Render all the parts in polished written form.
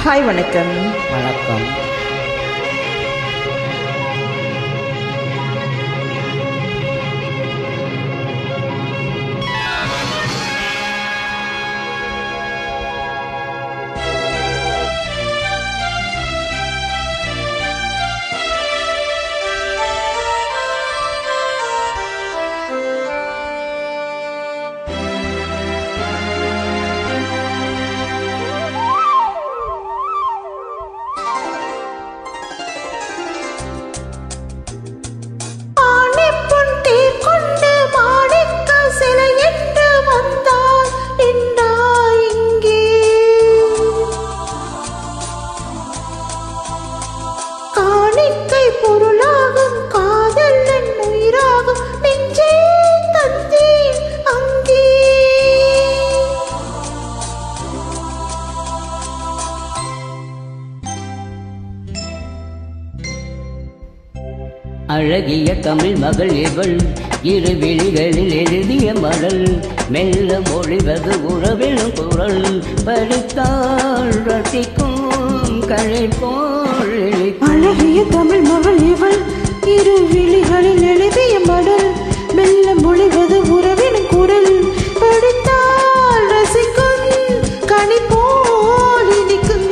Hi வணக்கம். வணக்கம். அழகிய தமிழ் மகள் இவள், இரு விழிகளில் எழுதிய மடல், மெல்ல மொழிவது உறவிலும் குரல், படித்தாள் ரசிக்கும் கலை போல். அழகிய தமிழ் மகள் இவள், இரு விழிகளில் எழுதிய மடல், மெல்ல மொழிவது உறவிலும் குரல், படித்தாள் ரசிக்கும் கனி போல் இனிக்கும்.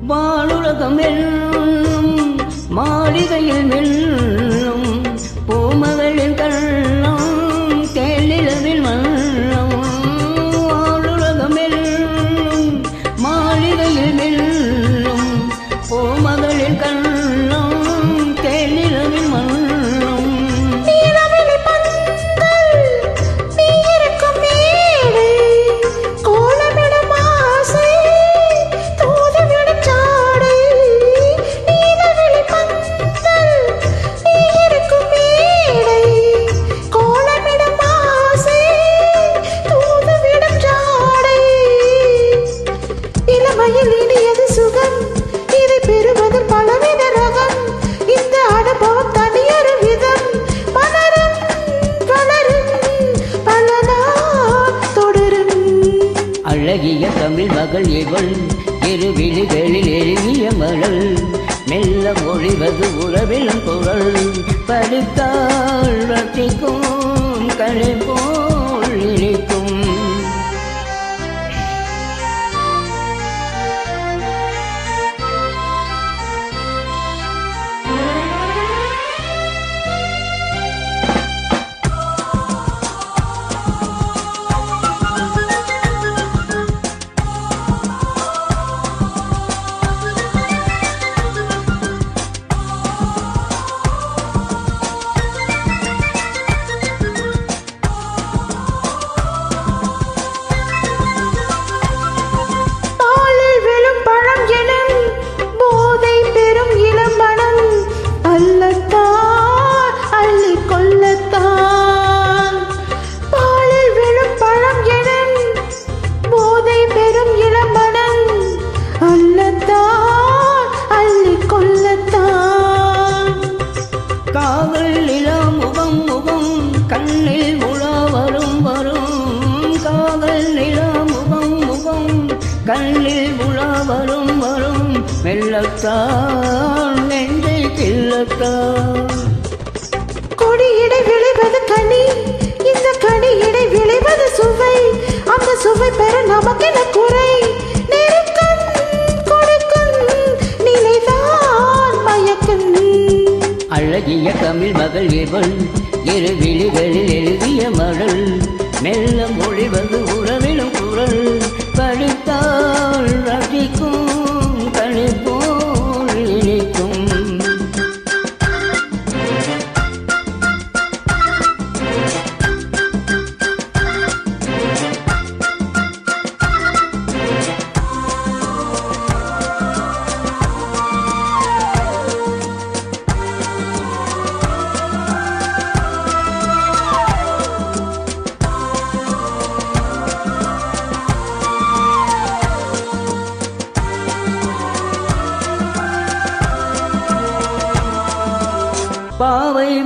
வானுலகம் வெல்லும் மாளிகையில் வெல்லும் பூமகளின் கண்ணம் தேனிலவில் மன்னம். வானுலகம் வெல்லும் மாளிகையில் வெல்லும் பூமகளின் கண்ணம் தேனிலவில் மன்னம். அழகிய தமிழ் மகள் இவள், இரு விழிகளில் எழுதிய மடல், மெல்ல மொழிவது உறவிலும் குரல், படித்தாள் ரசிக்கும் கலை போல் இனிக்கும். காதல் நிலா முகம் முகம் கண்ணில் உலா வரும் வரும், காதல் நிலா முகம் முகம் கண்ணில் உலா வரும் வரும், மெல்லத்தான் நெஞ்சை கிள்ளத்தான். கொடியிடை விளைவது கனி, இந்த கனியிடை விளைவது சுவை, அந்த சுவை பெற நமக்கென குறை, நெருக்கம் கொடுக்கும் நிலைதான் மயக்கும். அழகிய தமிழ் மகள் இவள், இரு விழிகளில் எழுதிய மடல், மெல்ல மொழிவது உறவிலும் குரல், படித்தாள் ரசிக்கும் கலை போல் இனிக்கும்.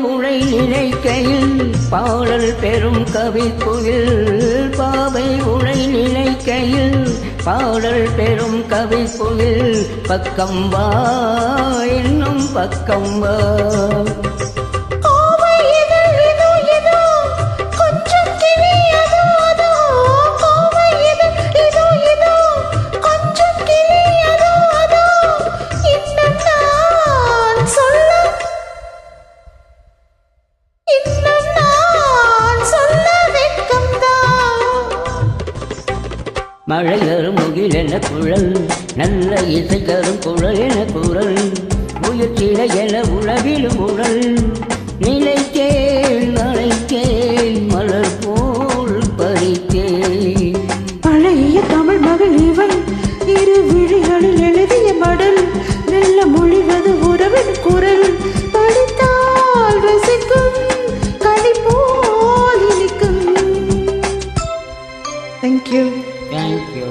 உனை நினைக்கையில் பாடல் பெறும் கவிக்குயில் பாவை உனை நினைக்கையில் பாடல் பெறும் கவிக்குயில் பக்கம் வா இன்னும் பக்கம் வா கோவை இதோ இதோ இதோ கொஞ்சம் கிளி அதோ அதோ கோவை இதோ இதோ இதோ கொஞ்சம் கிளி அதோ அதோ இன்னும் நான் சொல்ல வெட்கம்தான் மழை தரும் முகில் என குழல் நல்ல இசை தரும் குழல் என குரல் முயற்சிட என உலகிலும் உடல் நிலைத்தேன் அழைத்தேன் மலர் போல் பறித்தேன் பழைய தமிழ் மகள் இவள் இரு விழிகளில் எழுதிய மடல் மெல்ல மொழிவது உறவின் குரல் படித்தால் ரசிக்கும் கனி போல் இனிக்கும். Thank you. Thank you.